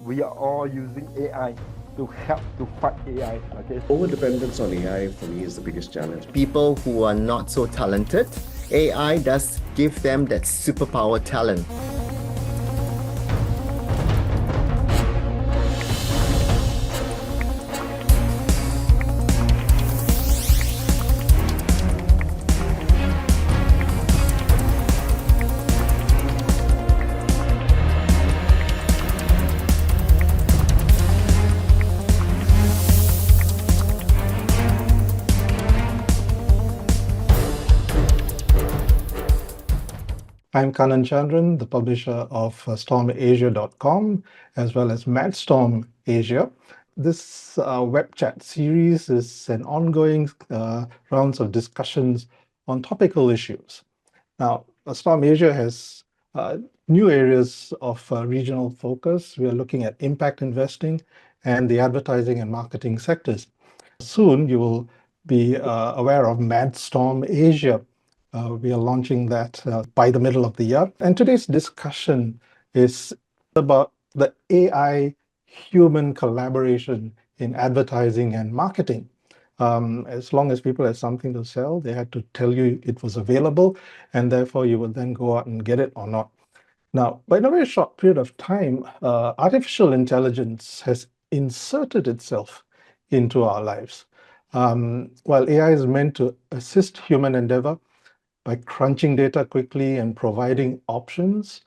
we are all using AI to help to fight AI. Okay. Over-dependence on AI for me is the biggest challenge. People who are not so talented, AI does give them that superpower talent. I'm Kanan Chandran, the publisher of StormAsia.com, as well as MAdSTORM-ASIA. This web chat series is an ongoing rounds of discussions on topical issues. Now, Storm Asia has new areas of regional focus. We are looking at impact investing and the advertising and marketing sectors. Soon, you will be aware of MAdSTORM Asia. We are launching that by the middle of the year. And today's discussion is about the AI human collaboration in advertising and marketing. As long as people had something to sell, they had to tell you it was available, and therefore you would then go out and get it or not. Now, by a very short period of time, artificial intelligence has inserted itself into our lives. While AI is meant to assist human endeavor by crunching data quickly and providing options,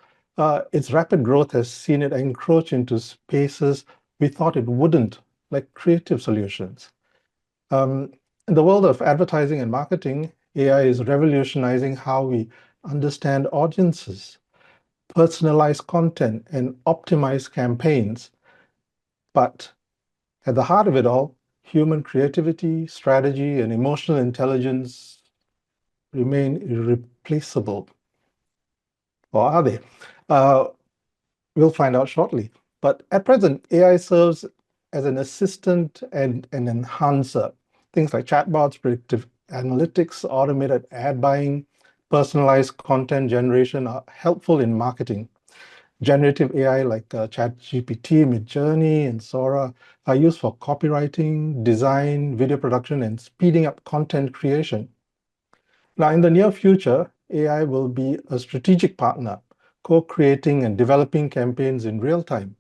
its rapid growth has seen it encroach into spaces we thought it wouldn't, like creative solutions. In the world of advertising and marketing, AI is revolutionizing how we understand audiences, personalize content, and optimize campaigns. But at the heart of it all, human creativity, strategy, and emotional intelligence remain irreplaceable. Or are they? We'll find out shortly. But at present, AI serves as an assistant and an enhancer. Things like chatbots, predictive analytics, automated ad buying, personalized content generation are helpful in marketing. Generative AI like ChatGPT, Midjourney, and Sora are used for copywriting, design, video production, and speeding up content creation. Now, in the near future, AI will be a strategic partner, co-creating and developing campaigns in real time.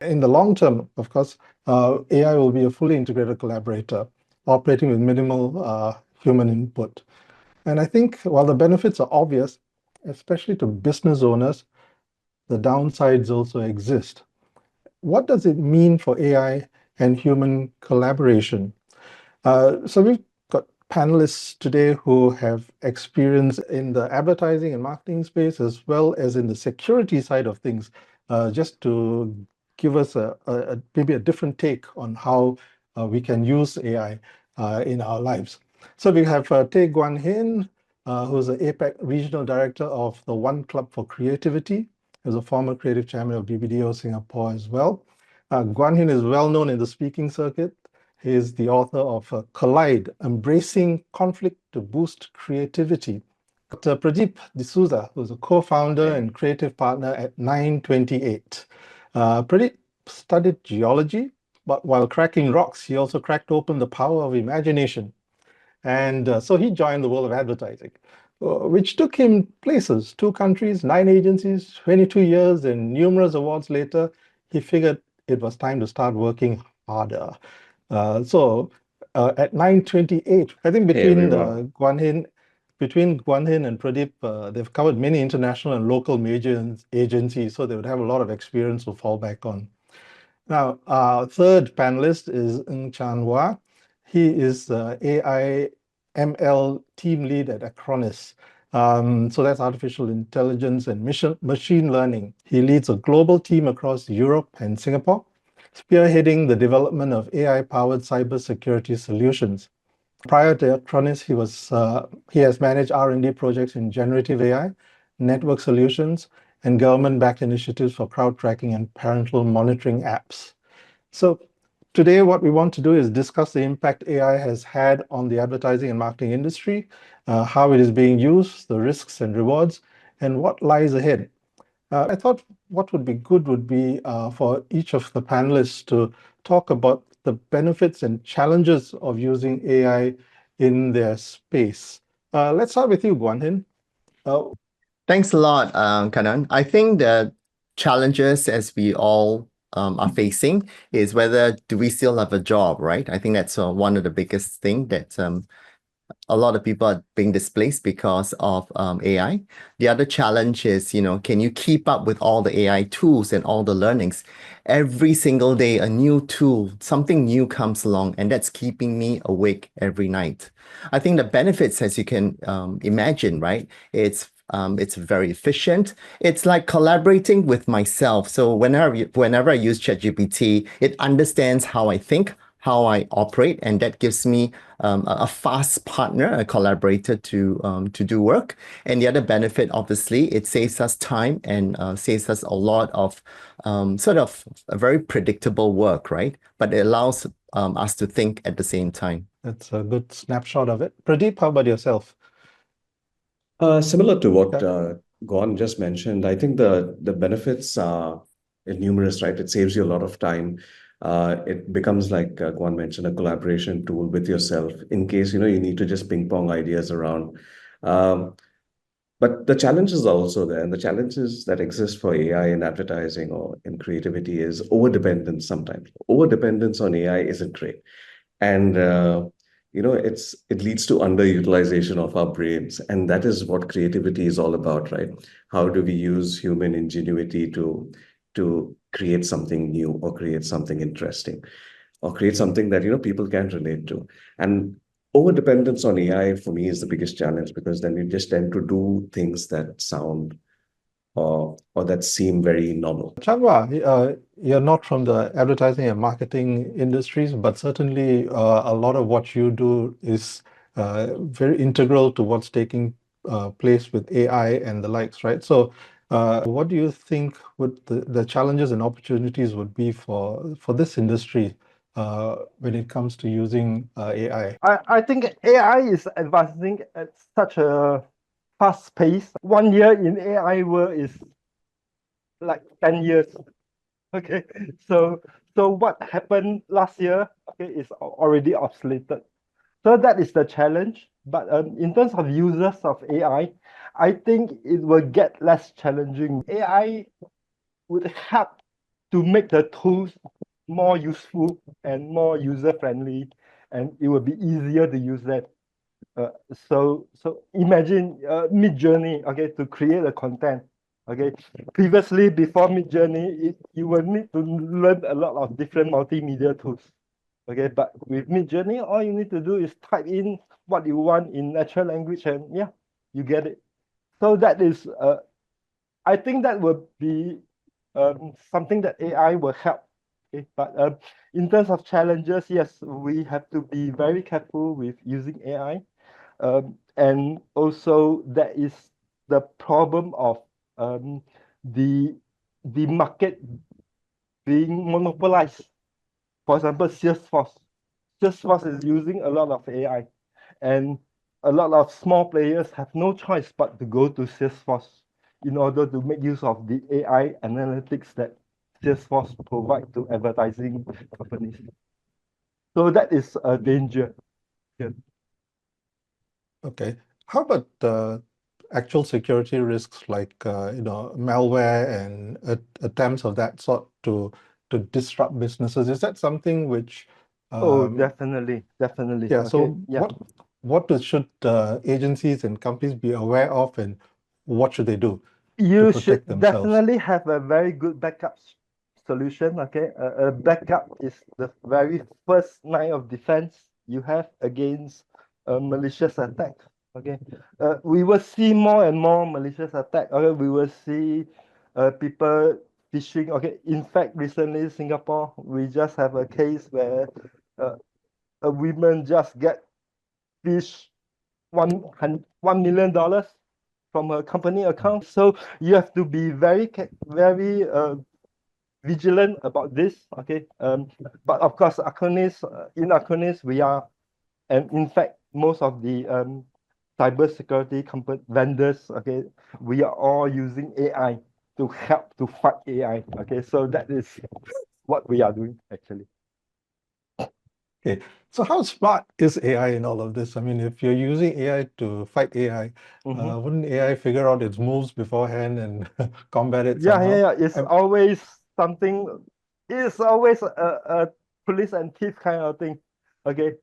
In the long term, of course, AI will be a fully integrated collaborator, operating with minimal human input. And I think while the benefits are obvious, especially to business owners, the downsides also exist. What does it mean for AI and human collaboration? So we've got panelists today who have experience in the advertising and marketing space, as well as in the security side of things, just to give us maybe a different take on how we can use AI in our lives. So we have Tay Guan Hin, who's the APAC Regional Director of the One Club for Creativity. He's a former creative chairman of BBDO Singapore as well. Guan Hin is well known in the speaking circuit. He is the author of Collide, Embracing Conflict to Boost Creativity. Dr. Pradeep D'Souza, who's a co-founder and creative partner at 928. Pradeep studied geology, but while cracking rocks, he also cracked open the power of imagination. And so he joined the world of advertising, which took him places, 2 countries, 9 agencies, 22 years, and numerous awards later, he figured it was time to start working harder. So at 928, I think between Guan Hin and Pradeep, they've covered many international and local major agencies, so they would have a lot of experience to fall back on. Now, our third panelist is Ng Chan Hua. He is AI ML team lead at Acronis. So that's artificial intelligence and machine learning. He leads a global team across Europe and Singapore, spearheading the development of AI-powered cybersecurity solutions. Prior to Acronis, he has managed R&D projects in generative AI, network solutions, and government-backed initiatives for crowd tracking and parental monitoring apps. So today, what we want to do is discuss the impact AI has had on the advertising and marketing industry, how it is being used, the risks and rewards, and what lies ahead. I thought what would be good would be for each of the panelists to talk about the benefits and challenges of using AI in their space. Let's start with you, Guan Hin. Thanks a lot, Kanan. I think the challenges as we all are facing is whether do we still have a job, right? I think that's one of the biggest thing that a lot of people are being displaced because of AI. The other challenge is, can you keep up with all the AI tools and all the learnings? Every single day, a new tool, something new comes along, and that's keeping me awake every night. I think the benefits, as you can imagine, right? It's very efficient. It's like collaborating with myself. So whenever I use ChatGPT, it understands how I think, how I operate, and that gives me a fast partner, a collaborator to do work. And the other benefit, obviously, it saves us time and saves us a lot of sort of a very predictable work, right? But it allows us to think at the same time. That's a good snapshot of it. Pradeep, how about yourself? Similar to what Yeah. Gon just mentioned, I think the benefits are numerous, right? It saves you a lot of time. It becomes like Gon mentioned, a collaboration tool with yourself in case you need to just ping pong ideas around. Um, but the challenges are also there, and the challenges that exist for AI in advertising or in creativity is overdependence sometimes. Overdependence on AI isn't great, and it leads to underutilization of our brains, and that is what creativity is all about, right? How do we use human ingenuity to create something new or create something interesting or create something that people can relate to? And over dependence on AI for me is the biggest challenge, because then we just tend to do things that sound or that seem very normal. Chanwa, you're not from the advertising and marketing industries, but certainly a lot of what you do is very integral to what's taking place with AI and the likes, right? So, what do you think would the challenges and opportunities would be for this industry when it comes to using AI? I think AI is advancing at such a fast pace. 1 year in AI world is like 10 years. Okay, so what happened last year, okay, is already obsoleted. So that is the challenge. But in terms of users of AI, I think it will get less challenging. AI would help to make the tools more useful and more user-friendly, and it will be easier to use that. So imagine Mid-Journey, okay, to create a content. Okay, previously before Mid-Journey, you will need to learn a lot of different multimedia tools. Okay, but with Mid-Journey, all you need to do is type in what you want in natural language, and yeah, you get it. So that is, I think that will be something that AI will help. Okay, but in terms of challenges, yes, we have to be very careful with using AI. And also there is the problem of the market being monopolized. For example, Salesforce. Salesforce is using a lot of AI, and a lot of small players have no choice but to go to Salesforce in order to make use of the AI analytics that Salesforce provide to advertising companies. So that is a danger. Yeah. Okay. How about actual security risks like malware and attempts of that sort to disrupt businesses? Is that something which Oh, definitely. yeah, so Okay. Yeah. what should agencies and companies be aware of, and what should they do to You should protect themselves? definitely have a very good backup solution. Okay, a backup is the very first line of defense you have against a malicious attack. Okay, we will see more and more malicious attack. Okay, we will see people phishing. Okay, in fact, recently in Singapore, we just have a case where a woman just get phished $1 million from her company account. So you have to be very vigilant about this. Okay. But of course, in Akonis, we are, and in fact, most of the cybersecurity company vendors, okay, we are all using AI. to help to fight AI. Okay, so that is what we are doing actually. Okay, so how smart is AI in all of this? I mean, if you're using AI to fight AI, wouldn't AI figure out its moves beforehand and combat it somehow? Yeah. It's always something. It's always a police and thief kind of thing. Okay,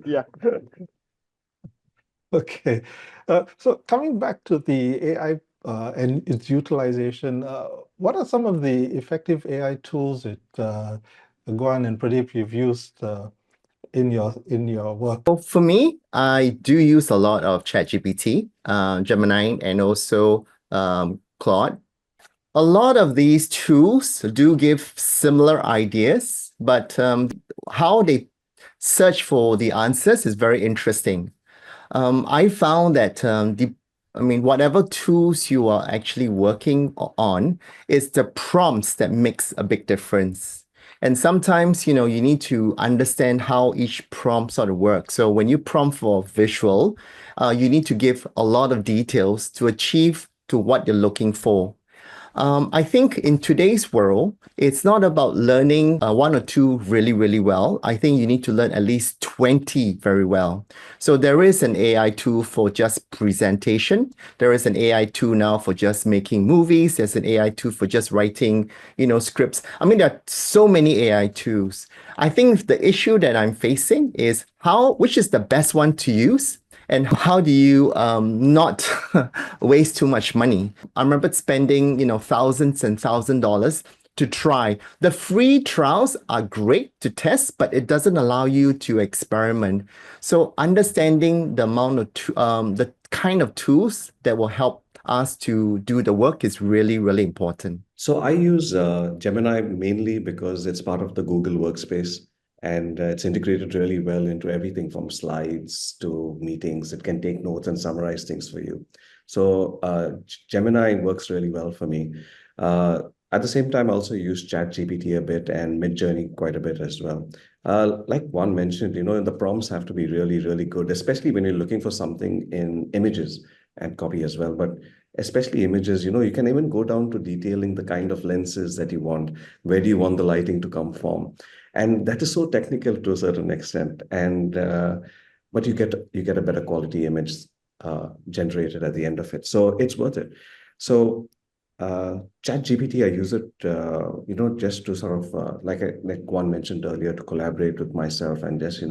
yeah. Okay, so coming back to the AI and its utilization, what are some of the effective AI tools that Guan and Pradeep you've used in your work? So for me, I do use a lot of ChatGPT, Gemini, and also Claude. A lot of these tools do give similar ideas, but how they search for the answers is very interesting. I found that whatever tools you are actually working on, it's the prompts that makes a big difference. And sometimes, you need to understand how each prompt sort of works. So when you prompt for visual, you need to give a lot of details to achieve to what you're looking for. I think in today's world, it's not about learning one or two really, really well. I think you need to learn at least 20 very well. So there is an AI tool for just presentation. There is an AI tool now for just making movies. There's an AI tool for just writing, scripts. I mean, there are so many AI tools. I think the issue that I'm facing is which is the best one to use? And how do you not waste too much money? I remember spending, thousands and $1,000 to try. The free trials are great to test, but it doesn't allow you to experiment. So understanding the amount of the kind of tools that will help us to do the work is really, really important. So I use Gemini mainly because it's part of the Google Workspace, and it's integrated really well into everything from slides to meetings. It can take notes and summarize things for you. So Gemini works really well for me. At the same time, I also use ChatGPT a bit and Midjourney quite a bit as well. Like Juan mentioned, the prompts have to be really, really good, especially when you're looking for something in images and copy as well. But especially images, you can even go down to detailing the kind of lenses that you want. Where do you want the lighting to come from? And that is so technical to a certain extent. And but you get a better quality image generated at the end of it. So it's worth it. So ChatGPT, I use it, just to sort of, like Juan mentioned earlier, to collaborate with myself and just,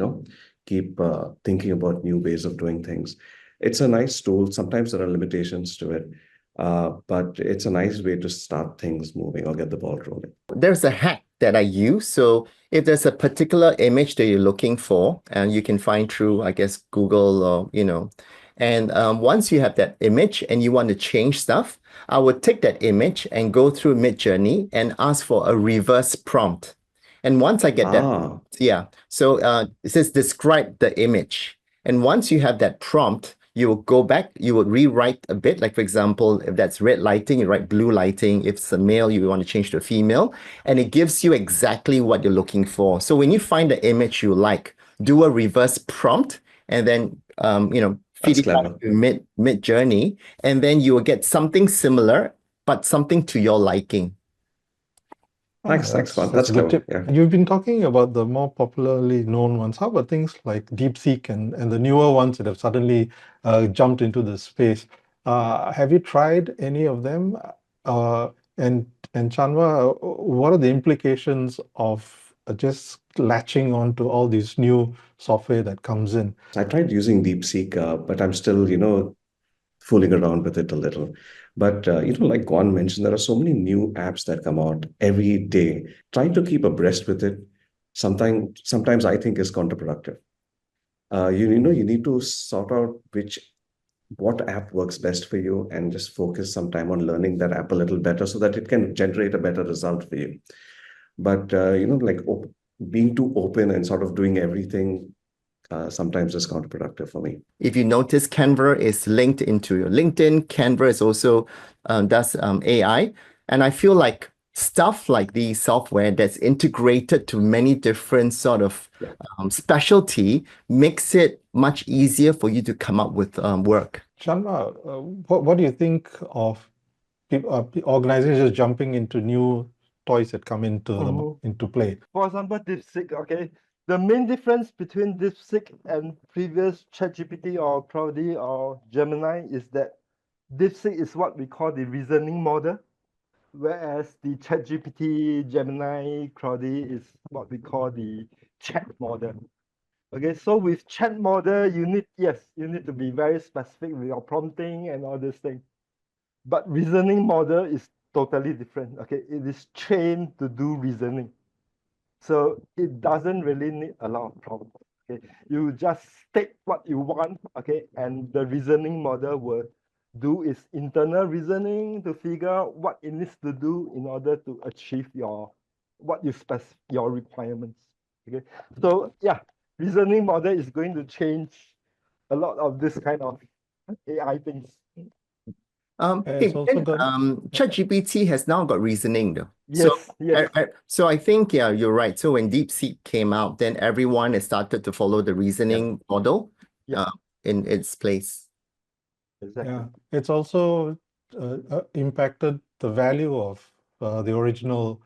keep thinking about new ways of doing things. It's a nice tool. Sometimes there are limitations to it, but it's a nice way to start things moving or get the ball rolling. There's a hack that I use. So if there's a particular image that you're looking for, and you can find through, I guess, Google or, and once you have that image and you want to change stuff, I would take that image and go through Midjourney and ask for a reverse prompt. And once I get that, so it says describe the image. And once you have that prompt, you will go back, you would rewrite a bit. Like, for example, if that's red lighting, you write blue lighting. If it's a male, you want to change to a female. And it gives you exactly what you're looking for. So when you find the image you like, do a reverse prompt and then, feed it back to Midjourney. And then you will get something similar, but something to your liking. Thanks, Juan. That's a good tip. Yeah. You've been talking about the more popularly known ones. How about things like DeepSeek and the newer ones that have suddenly jumped into the space? Have you tried any of them? And Chanwa, what are the implications of just latching onto all these new software that comes in? I tried using DeepSeek, but I'm still, fooling around with it a little. But, like Juan mentioned, there are so many new apps that come out every day. Trying to keep abreast with it, sometimes I think is counterproductive. You need to sort out what app works best for you and just focus some time on learning that app a little better so that it can generate a better result for you. But, being too open and sort of doing everything sometimes is counterproductive for me. If you notice, Canva is linked into your LinkedIn. Canva is also does AI. And I feel like stuff like the software that's integrated to many different sort of specialty makes it much easier for you to come up with work. Chanwa, what do you think of organizations jumping into new toys that come into play. For example, DeepSeek, okay? The main difference between DeepSeek and previous ChatGPT or Claude or Gemini is that DeepSeek is what we call the reasoning model, whereas the ChatGPT, Gemini, Claude is what we call the chat model. Okay, so with chat model, you need to be very specific with your prompting and all this thing. But reasoning model is totally different. Okay, it is trained to do reasoning. So it doesn't really need a lot of prompts. Okay, you just state what you want, okay, and the reasoning model will do its internal reasoning to figure out what it needs to do in order to achieve your requirements. Okay, so yeah, reasoning model is going to change a lot of this kind of AI things. It's also got ChatGPT has now got reasoning though. Yes, yes. So I think, yeah, you're right. So when DeepSeek came out, then everyone has started to follow the reasoning model in its place. Exactly. Yeah, it's also impacted the value of the original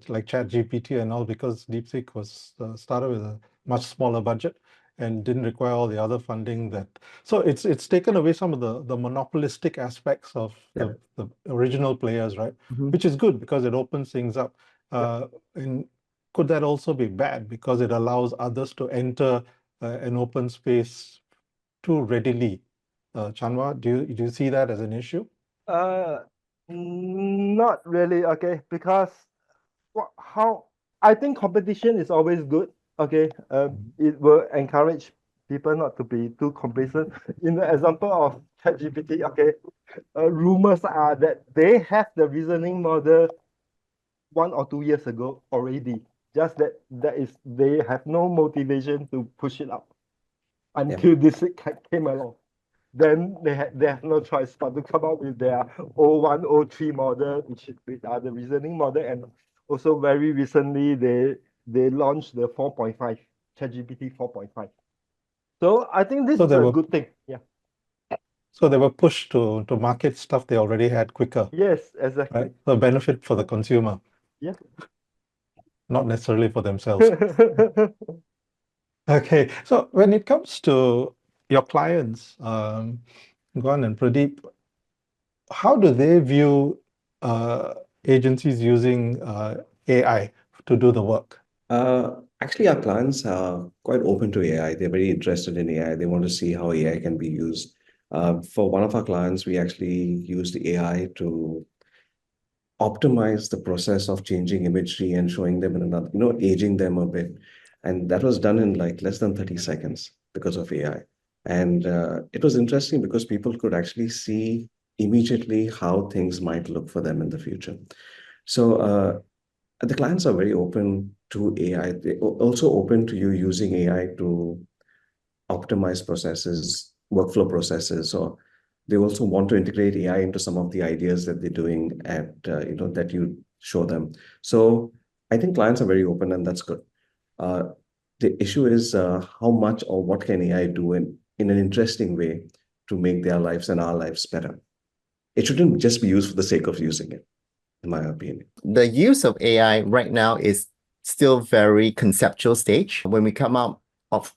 like ChatGPT and all, because DeepSeek was started with a much smaller budget and didn't require all the other funding so it's taken away some of the monopolistic aspects of the original players, right? Which is good because it opens things up. And could that also be bad because it allows others to enter an open space too readily? Chanwa, do you see that as an issue? Not really, okay, because how I think competition is always good, okay. It will encourage people not to be too complacent. In the example of ChatGPT, okay, rumors are that they have the reasoning model 1 or 2 years ago already. Just that they have no motivation to push it up until this came along. Then they have no choice but to come up with their O1, O3 model, which are the reasoning model, and also very recently they launched the 4.5, ChatGPT 4.5. So I think this is a good thing. Yeah. So they were pushed to market stuff they already had quicker. Yes, exactly. Right? The benefit for the consumer. Yeah. Not necessarily for themselves. Okay, so when it comes to your clients, Guan and Pradeep, how do they view agencies using AI to do the work? Actually, our clients are quite open to AI. They're very interested in AI. They want to see how AI can be used. For one of our clients, we actually used AI to optimize the process of changing imagery and showing them in another, aging them a bit. And that was done in like less than 30 seconds because of AI. And it was interesting because people could actually see immediately how things might look for them in the future. So the clients are very open to AI. They're also open to you using AI to optimize processes, workflow processes, or they also want to integrate AI into some of the ideas that they're doing that you show them. So I think clients are very open, and that's good. The issue is how much or what can AI do in an interesting way to make their lives and our lives better. It shouldn't just be used for the sake of using it, in my opinion. The use of AI right now is still very conceptual stage. When we come out of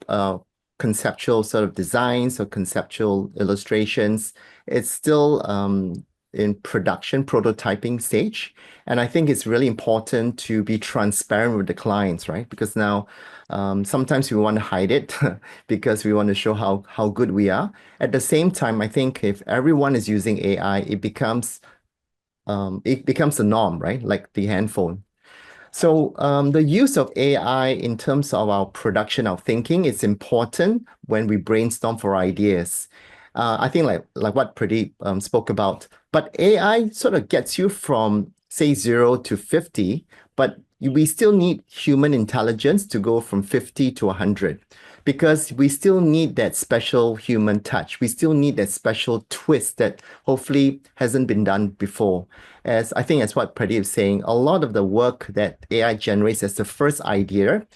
conceptual sort of designs or conceptual illustrations, it's still in production prototyping stage. And I think it's really important to be transparent with the clients, right? Because now sometimes we want to hide it because we want to show how good we are. At the same time, I think if everyone is using AI, it becomes the norm, right? Like the handphone. So the use of AI in terms of our production of thinking is important when we brainstorm for ideas. I think like what Pradeep spoke about, but AI sort of gets you from say 0 to 50, but we still need human intelligence to go from 50 to 100 because we still need that special human touch. We still need that special twist that hopefully hasn't been done before. As I think as what Pradeep is saying, a lot of the work that AI generates as the first idea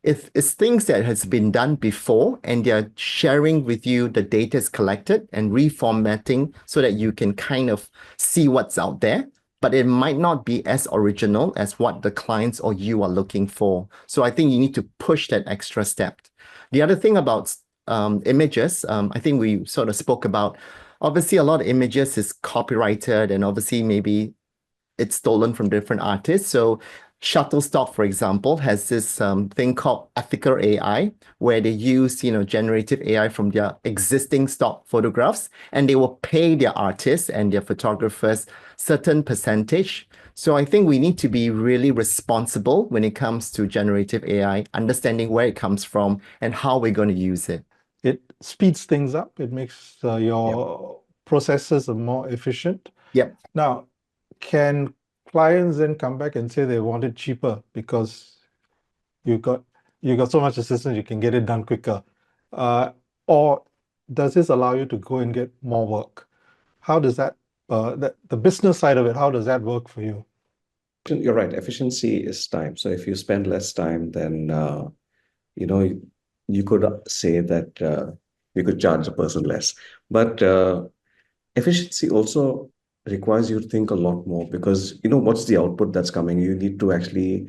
it's things that has been done before, and they're sharing with you the data is collected and reformatting so that you can kind of see what's out there, but it might not be as original as what the clients or you are looking for. So I think you need to push that extra step. The other thing about images, I think we sort of spoke about, obviously a lot of images is copyrighted, and obviously maybe it's stolen from different artists. So Shutterstock, for example, has this thing called ethical AI, where they use, generative AI from their existing stock photographs, and they will pay their artists and their photographers certain percentage. So I think we need to be really responsible when it comes to generative AI, understanding where it comes from and how we're going to use it. It speeds things up. It makes your processes more efficient. Yep. Now, can clients then come back and say they want it cheaper because you got so much assistance, you can get it done quicker? Or does this allow you to go and get more work? How does that, the business side of it, how does that work for you? You're right. Efficiency is time. So if you spend less time, then you could say that you could charge a person less. But efficiency also requires you to think a lot more, because what's the output that's coming. You need to actually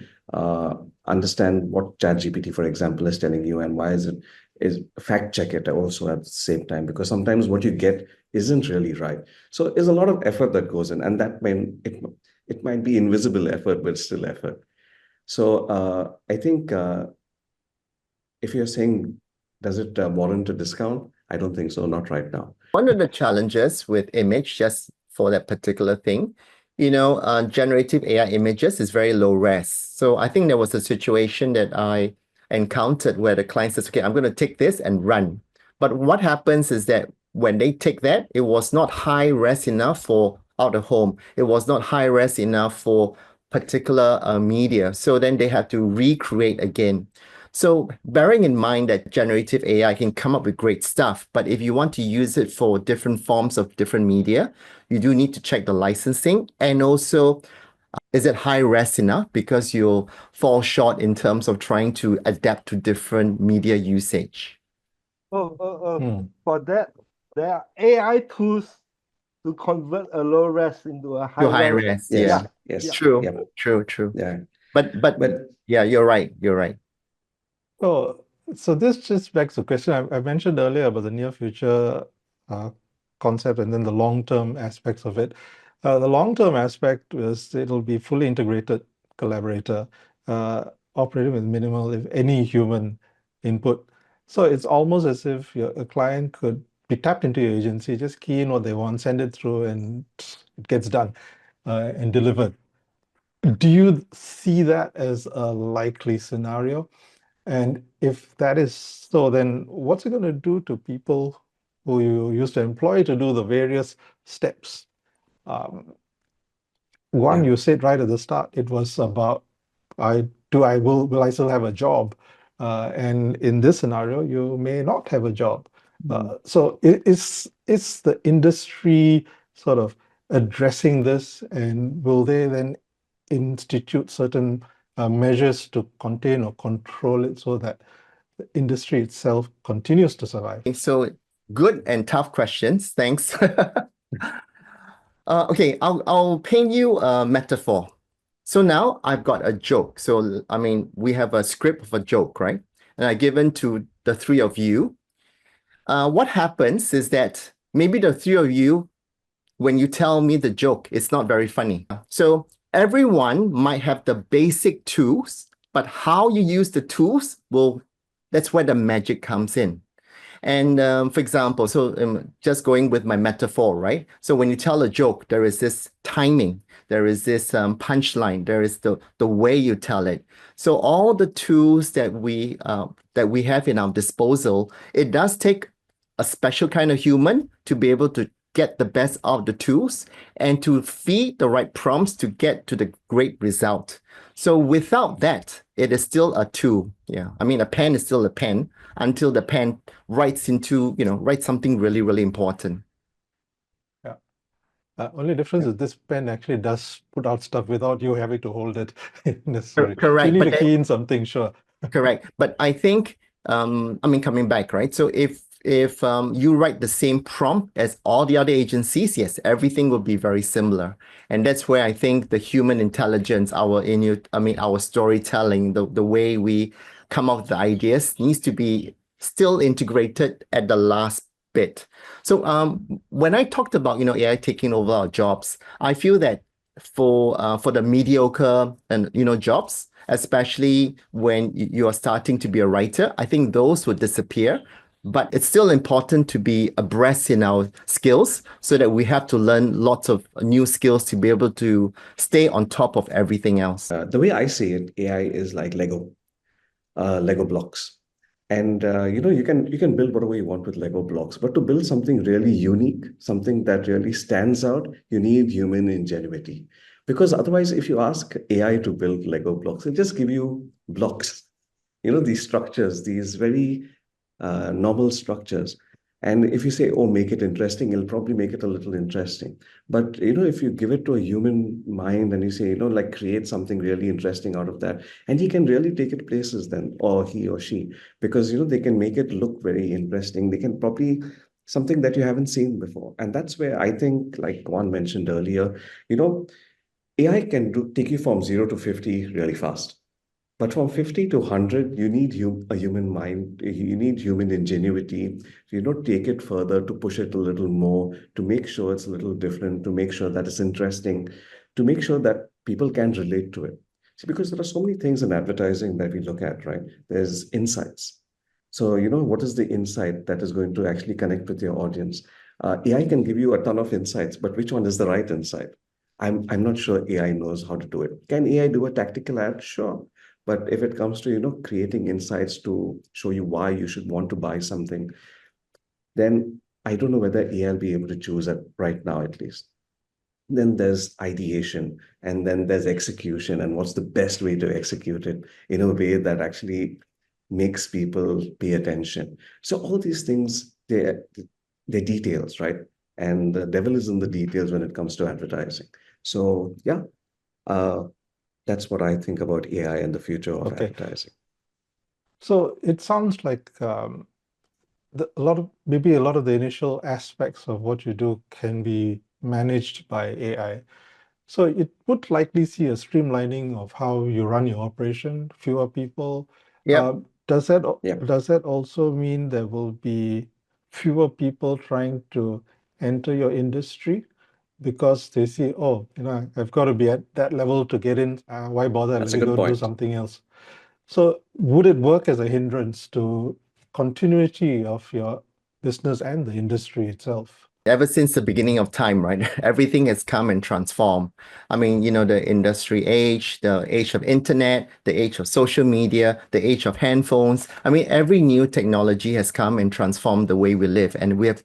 understand what ChatGPT, for example, is telling you, and why is fact check it also at the same time, because sometimes what you get isn't really right. So there's a lot of effort that goes in, and that it might be invisible effort, but still effort. So I think if you're saying, does it warrant a discount? I don't think so, not right now. One of the challenges with image, just for that particular thing, generative AI images is very low res. So I think there was a situation that I encountered where the client says, okay, I'm going to take this and run. But what happens is that when they take that, it was not high res enough for out of home. It was not high res enough for particular media. So then they had to recreate again. So bearing in mind that generative AI can come up with great stuff, but if you want to use it for different forms of different media, you do need to check the licensing, and also is it high res enough, because you'll fall short in terms of trying to adapt to different media usage. Hmm. For that, there are AI tools to convert a low res into a To high high res. res, Yes. yeah. Yes. True, Yeah. true. Yeah. But yeah, you're right. So this just begs the question I mentioned earlier about the near future concept, and then the long-term aspects of it. The long-term aspect is it'll be fully integrated collaborator, operating with minimal, if any, human input. So it's almost as if a client could be tapped into your agency, just key in what they want, send it through, and it gets done and delivered. Do you see that as a likely scenario? And if that is so, then what's it going to do to people who you used to employ to do the various steps? One, Yeah. you said right at the start, it was about, will I still have a job? And in this scenario, you may not have a job. So is the industry sort of addressing this, and will they then institute certain measures to contain or control it so that the industry itself continues to survive? So good and tough questions. Thanks. Okay, I'll paint you a metaphor. So now I've got a joke. So, I mean, we have a script of a joke, right? And I given to the three of you. What happens is that maybe the three of you, when you tell me the joke, it's not very funny. So everyone might have the basic tools, but how you use the tools that's where the magic comes in. And for example, so just going with my metaphor, right? So when you tell a joke, there is this timing, there is this punchline, there is the way you tell it. So all the tools that we have in our disposal, it does take a special kind of human to be able to get the best out of the tools and to feed the right prompts to get to the great result. So without that, it is still a tool. Yeah, I mean, a pen is still a pen until the pen writes something really, really important. Yeah. Only difference is this pen actually does put out stuff without you having to hold it necessarily. Correct. So you need But to then, key in something, sure. Correct. But I think, I mean, coming back, right? So if you write the same prompt as all the other agencies, yes, everything will be very similar. And that's where I think the human intelligence, our storytelling, the way we come up with the ideas needs to be still integrated at the last bit. So when I talked about, AI taking over our jobs, I feel that for the mediocre and jobs, especially when you are starting to be a writer, I think those would disappear. But it's still important to be abreast in our skills so that we have to learn lots of new skills to be able to stay on top of everything else. The way I see it, AI is like Lego blocks. And you can build whatever you want with Lego blocks, but to build something really unique, something that really stands out, you need human ingenuity. Because otherwise, if you ask AI to build Lego blocks, it'll just give you blocks, these structures, these very normal structures. And if you say, oh, make it interesting, it'll probably make it a little interesting. But, if you give it to a human mind and you say, like create something really interesting out of that, and he can really take it places then, or he or she, because, they can make it look very interesting. They can probably something that you haven't seen before. And that's where I think, like Juan mentioned earlier, AI can take you from 0 to 50 really fast. But from 50 to 100, you need a human mind, you need human ingenuity. Take it further, to push it a little more, to make sure it's a little different, to make sure that it's interesting, to make sure that people can relate to it. See, because there are so many things in advertising that we look at, right? There's insights. So, what is the insight that is going to actually connect with your audience? AI can give you a ton of insights, but which one is the right insight? I'm not sure AI knows how to do it. Can AI do a tactical ad? Sure. But if it comes to, creating insights to show you why you should want to buy something, then I don't know whether AI will be able to choose it right now, at least. Then there's ideation, and then there's execution, and what's the best way to execute it in a way that actually makes people pay attention. So all these things, they're details, right? And the devil is in the details when it comes to advertising. So yeah, that's what I think about AI and the future of advertising. So it sounds like a lot of the initial aspects of what you do can be managed by AI. So it would likely see a streamlining of how you run your operation, fewer people. Yep. Does that also mean there will be fewer people trying to enter your industry because they see, oh, I've got to be at that level to get in. Why bother? That's Let a me good go do point. something else. So would it work as a hindrance to continuity of your business and the industry itself? Ever since the beginning of time, right? Everything has come and transformed. I mean, the industry age, the age of internet, the age of social media, the age of handphones. I mean, every new technology has come and transformed the way we live, and we have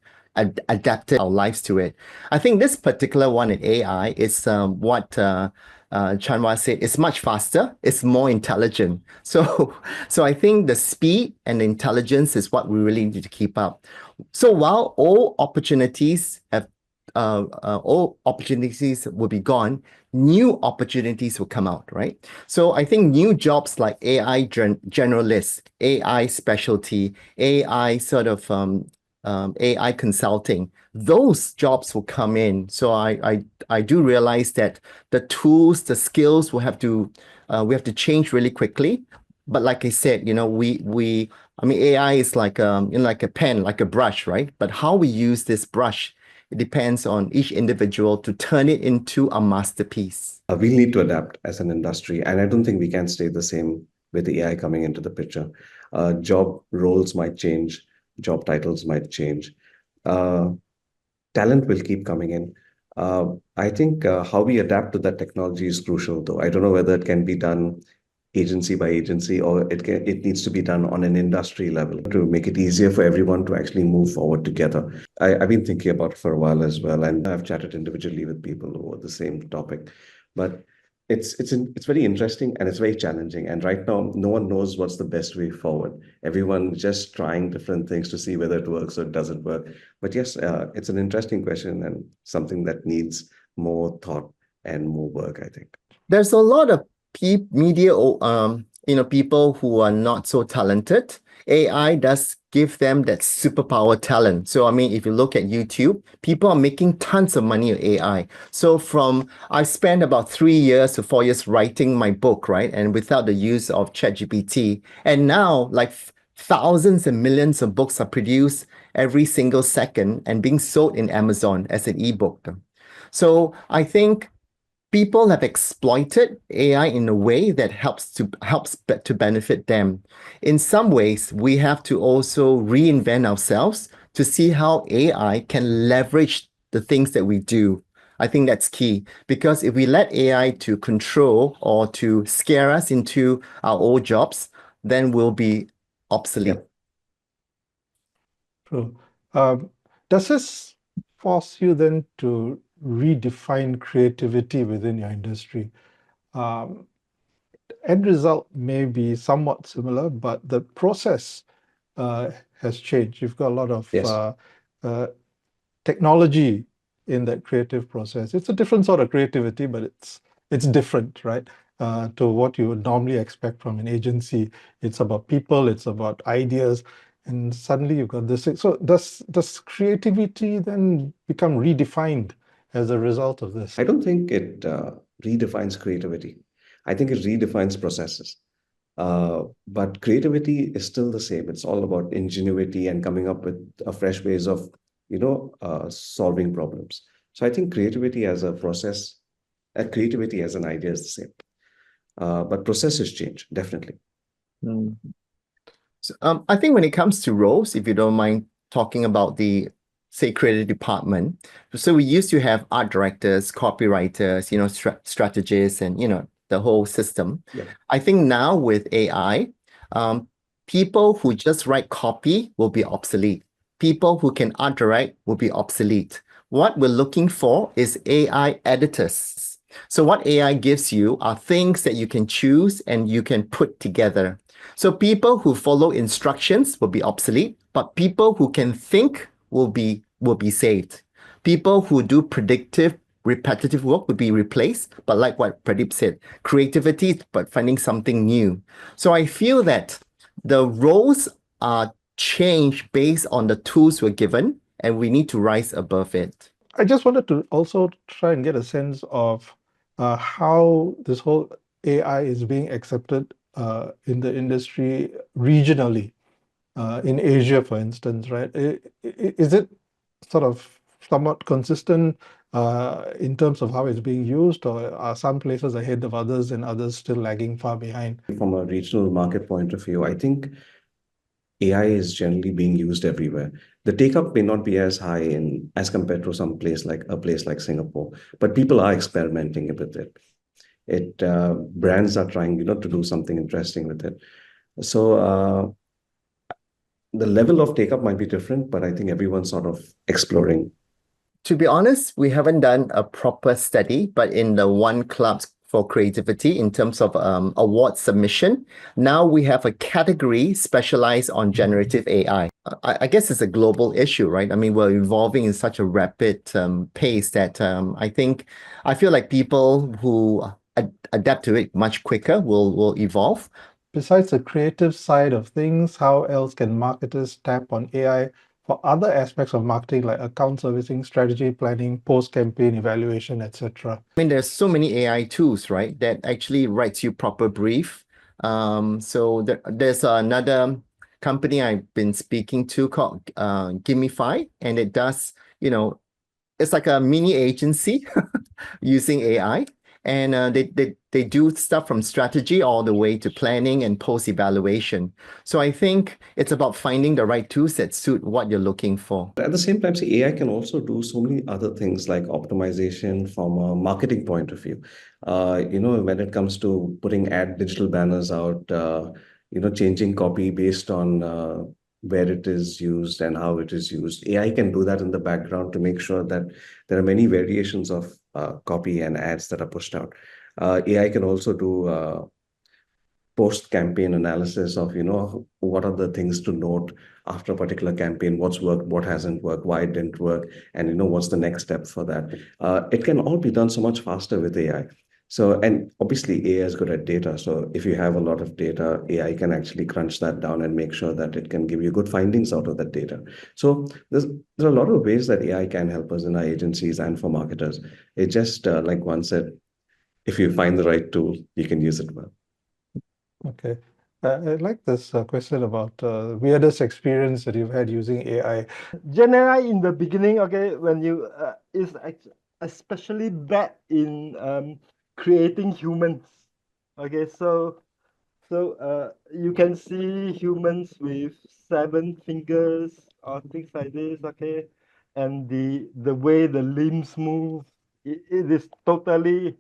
adapted our lives to it. I think this particular one in AI is what Chanwa said. It's much faster. It's more intelligent. So I think the speed and the intelligence is what we really need to keep up. So while all opportunities will be gone, new opportunities will come out, right? So I think new jobs like AI generalist, AI specialty, AI sort of AI consulting, those jobs will come in. So I do realize that the tools, the skills we have to change really quickly. But like I said, I mean, AI is like like a pen, like a brush, right? But how we use this brush, it depends on each individual to turn it into a masterpiece. We need to adapt as an industry, and I don't think we can stay the same with AI coming into the picture. Job roles might change, job titles might change. Talent will keep coming in. I think how we adapt to that technology is crucial, though. I don't know whether it can be done agency by agency, or it needs to be done on an industry level to make it easier for everyone to actually move forward together. I've been thinking about it for a while as well, and I've chatted individually with people over the same topic. But it's very interesting and it's very challenging. And right now, no one knows what's the best way forward. Everyone just trying different things to see whether it works or it doesn't work. But yes, it's an interesting question and something that needs more thought and more work, I think. There's a lot of media people who are not so talented, AI does give them that superpower talent. So, I mean, if you look at YouTube, people are making tons of money with AI. So I spent about 3 years to 4 years writing my book, right? And without the use of ChatGPT. And now, like thousands and millions of books are produced every single second and being sold in Amazon as an ebook. So I think people have exploited AI in a way that helps to benefit them. In some ways, we have to also reinvent ourselves to see how AI can leverage the things that we do. I think that's key because if we let AI to control or to scare us into our old jobs, then we'll be obsolete. Yep. True. Does this force you then to redefine creativity within your industry? End result may be somewhat similar, but the process has changed. You've got a lot of Yes. Technology in that creative process. It's a different sort of creativity, but it's different, right? To what you would normally expect from an agency. It's about people, it's about ideas, and suddenly you've got this. So does creativity then become redefined as a result of this? I don't think it redefines creativity. I think it redefines processes. But creativity is still the same. It's all about ingenuity and coming up with fresh ways of, solving problems. So I think creativity as a process, creativity as an idea is the same. But processes change, definitely. Mm. So, I think when it comes to roles, if you don't mind talking about the, say, creative department, so we used to have art directors, copywriters, strategists, and the whole system. Yeah. I think now with AI, people who just write copy will be obsolete. People who can art direct will be obsolete. What we're looking for is AI editors. So what AI gives you are things that you can choose and you can put together. So people who follow instructions will be obsolete, but people who can think will be saved. People who do predictive, repetitive work would be replaced, but like what Pradeep said, creativity is but finding something new. So I feel that the roles are changed based on the tools we're given, and we need to rise above it. I just wanted to also try and get a sense of how this whole AI is being accepted in the industry regionally, in Asia, for instance, right? Is it sort of somewhat consistent in terms of how it's being used, or are some places ahead of others and others still lagging far behind? From a regional market point of view, I think AI is generally being used everywhere. The take-up may not be as high as compared to a place like Singapore, but people are experimenting with it. Brands are trying, to do something interesting with it. So the level of take-up might be different, but I think everyone's sort of exploring. To be honest, we haven't done a proper study, but in the One Club for Creativity, in terms of award submission, now we have a category specialized on generative AI. I guess it's a global issue, right? I mean, we're evolving in such a rapid pace that I feel like people who adapt to it much quicker will evolve. Besides the creative side of things, how else can marketers tap on AI for other aspects of marketing like account servicing, strategy planning, post-campaign evaluation, etc.? I mean, there's so many AI tools, right, that actually writes you proper brief. So there's another company I've been speaking to called Gimify, and it does, it's like a mini agency using AI. And they do stuff from strategy all the way to planning and post-evaluation. So I think it's about finding the right tools that suit what you're looking for. At the same time, see, AI can also do so many other things like optimization from a marketing point of view. When it comes to putting digital banners out, changing copy based on where it is used and how it is used. AI can do that in the background to make sure that there are many variations of copy and ads that are pushed out. AI can also do post-campaign analysis of, what are the things to note after a particular campaign, what's worked, what hasn't worked, why it didn't work, and, what's the next step for that. It can all be done so much faster with AI. So, and obviously AI is good at data. So if you have a lot of data, AI can actually crunch that down and make sure that it can give you good findings out of that data. So there are a lot of ways that AI can help us in our agencies and for marketers. It just, like one said, if you find the right tool, you can use it well. Okay. I like this question about weirdest experience that you've had using AI. Generally, in the beginning, okay, when you is especially bad in creating humans. Okay, so you can see humans with 7 fingers or things like this. Okay, and the way the limbs move, it is totally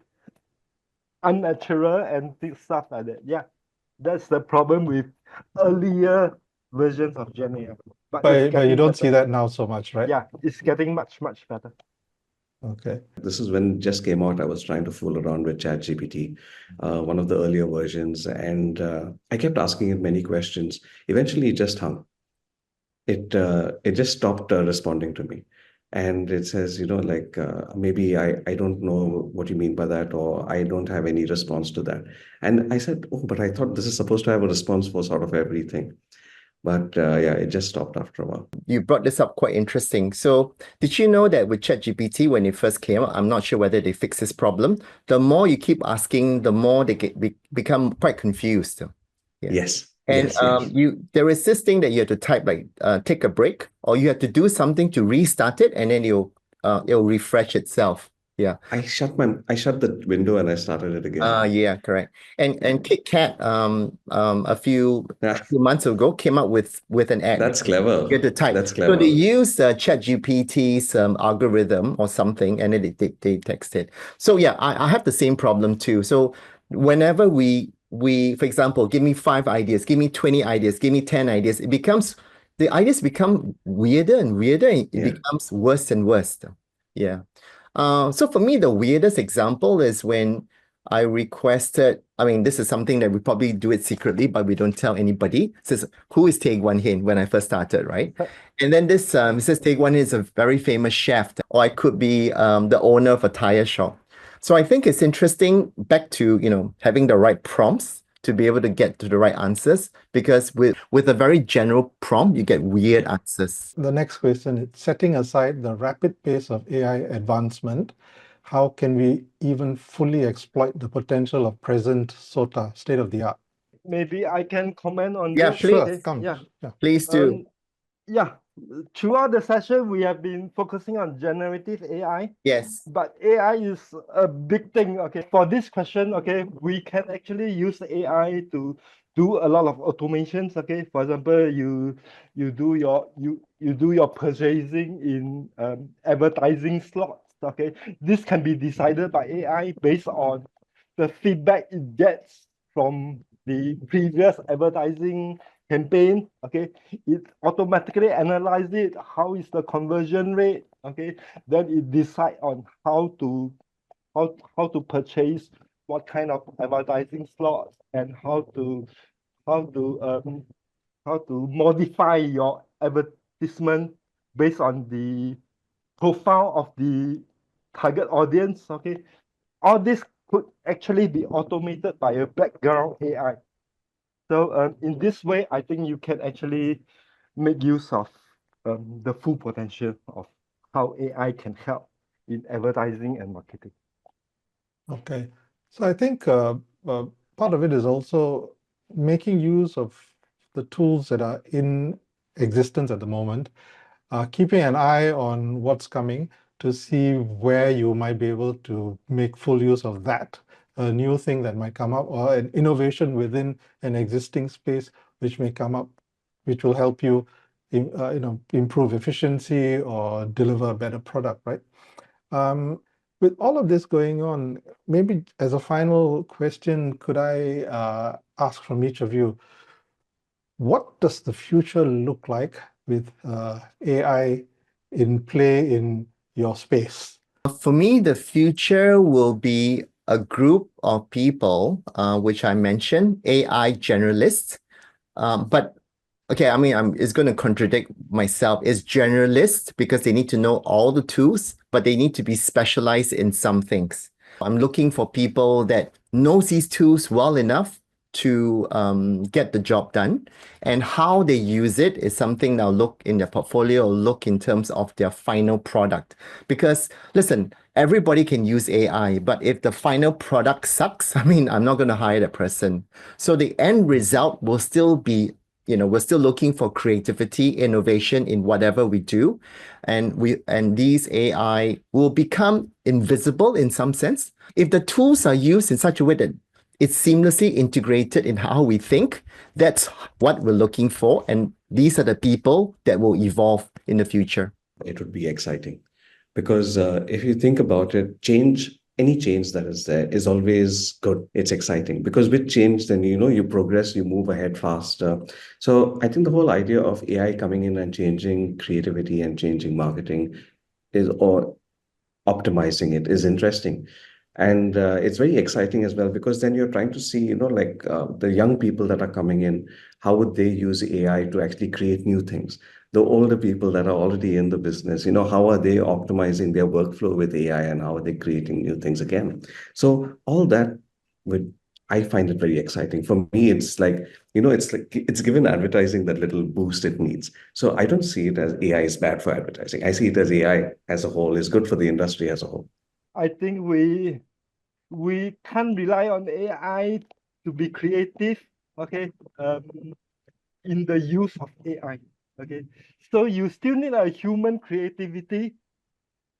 unnatural and stuff like that. Yeah, that's the problem with earlier versions of Gen AI. But it's But you getting don't see better. that now so much, right? Yeah, it's getting much better. Okay. This is when it just came out. I was trying to fool around with ChatGPT, one of the earlier versions, and I kept asking it many questions. Eventually, it just hung. It just stopped responding to me, and it says, like maybe I don't know what you mean by that, or I don't have any response to that. And I said, oh, but I thought this is supposed to have a response for sort of everything. But yeah, it just stopped after a while. You brought this up quite interesting. So, did you know that with ChatGPT, when it first came out, I'm not sure whether they fix this problem. The more you keep asking, the more they become quite confused. Yeah. Yes. And yes. there is this thing that you have to type, like take a break, or you have to do something to restart it, and then it'll refresh itself. Yeah. I shut the window and I started it again. Yeah, correct. And KitKat a few months ago came up with an ad. That's clever. You have to type. That's clever. So they use ChatGPT's algorithm or something, and then they text it. So yeah, I have the same problem too. So whenever we for example, give me 5 ideas, give me 20 ideas, give me 10 ideas, the ideas become weirder and weirder, and it becomes worse and worse. Yeah. So for me, the weirdest example is when I requested, I mean, this is something that we probably do it secretly, but we don't tell anybody. It says, who is Tae Wan Hin when I first started, right? And then this Mrs. Tae Wan Hin is a very famous chef, or I could be the owner of a tire shop. So I think it's interesting back to, having the right prompts to be able to get to the right answers, because with a very general prompt, you get weird answers. The next question is, setting aside the rapid pace of AI advancement, how can we even fully exploit the potential of present SOTA, state of the art? Maybe I can comment on Yeah, this. please. Okay? Come. Yeah. Please do. Yeah, throughout the session, we have been focusing on generative AI. Yes. But AI is a big thing. Okay, for this question, okay, we can actually use AI to do a lot of automations. Okay, for example, you do your purchasing in advertising slots. Okay, this can be decided by AI based on the feedback it gets from the previous advertising campaign. Okay, it automatically analyzes it, how is the conversion rate. Okay, then it decide on how to purchase what kind of advertising slots, and how to modify your advertisement based on the profile of the target audience. Okay, all this could actually be automated by a background AI. So in this way, I think you can actually make use of the full potential of how AI can help in advertising and marketing. Okay, so I think part of it is also making use of the tools that are in existence at the moment, keeping an eye on what's coming to see where you might be able to make full use of that, a new thing that might come up, or an innovation within an existing space which may come up, which will help you, improve efficiency or deliver a better product, right? With all of this going on, maybe as a final question, could I ask from each of you, what does the future look like with AI in play in your space? For me, the future will be a group of people, which I mentioned, AI generalists. But okay, I mean, it's going to contradict myself. It's generalists because they need to know all the tools, but they need to be specialized in some things. I'm looking for people that knows these tools well enough to get the job done, and how they use it is something they'll look in their portfolio, or look in terms of their final product. Because listen, everybody can use AI, but if the final product sucks, I mean, I'm not going to hire that person. So the end result will still be, we're still looking for creativity, innovation in whatever we do. And these AI will become invisible in some sense if the tools are used in such a way that it's seamlessly integrated in how we think. That's what we're looking for. And these are the people that will evolve in the future. It would be exciting because if you think about it, any change that is there is always good. It's exciting because with change, then you progress, you move ahead faster. So I think the whole idea of AI coming in and changing creativity and changing marketing or optimizing it is interesting. And it's very exciting as well, because then you're trying to see, the young people that are coming in, how would they use AI to actually create new things? The older people that are already in the business, how are they optimizing their workflow with AI, and how are they creating new things again? So all that I find it very exciting. For me, it's like, it's given advertising that little boost it needs. So I don't see it as AI is bad for advertising. I see it as AI as a whole is good for the industry as a whole. I think we can't rely on AI to be creative, okay, in the use of AI, okay. So you still need a human creativity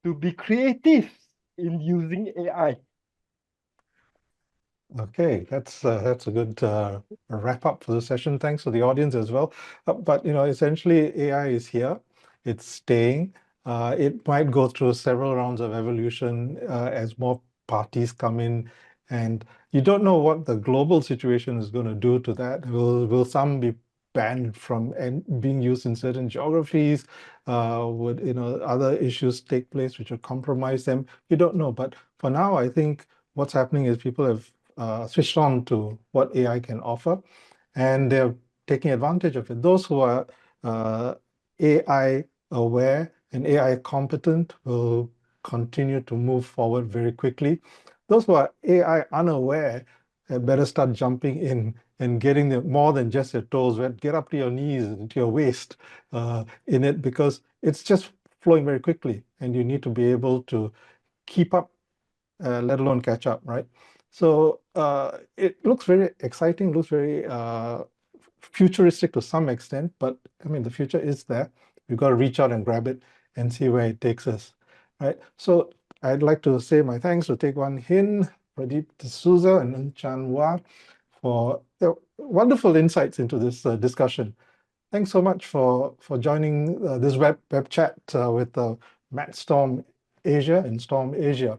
to be creative in using AI. Okay, that's a good wrap up for the session. Thanks to the audience as well. But essentially, AI is here. It's staying. It might go through several rounds of evolution as more parties come in, and you don't know what the global situation is going to do to that. Will some be banned from being used in certain geographies? Would other issues take place which would compromise them? You don't know. But for now, I think what's happening is people have switched on to what AI can offer, and they're taking advantage of it. Those who are AI aware and AI competent will continue to move forward very quickly. Those who are AI unaware better start jumping in and getting more than just your toes wet. Get up to your knees and to your waist in it, because it's just flowing very quickly, and you need to be able to keep up, let alone catch up, right? So it looks very exciting, looks very futuristic to some extent, but I mean, the future is there. We've got to reach out and grab it and see where it takes us, right? So I'd like to say my thanks to Teck Wan Hin, Pradeep D'Souza, and Ng Chan Wah for wonderful insights into this discussion. Thanks so much for joining this web chat with MAdSTORM-ASIA and STORM-ASIA.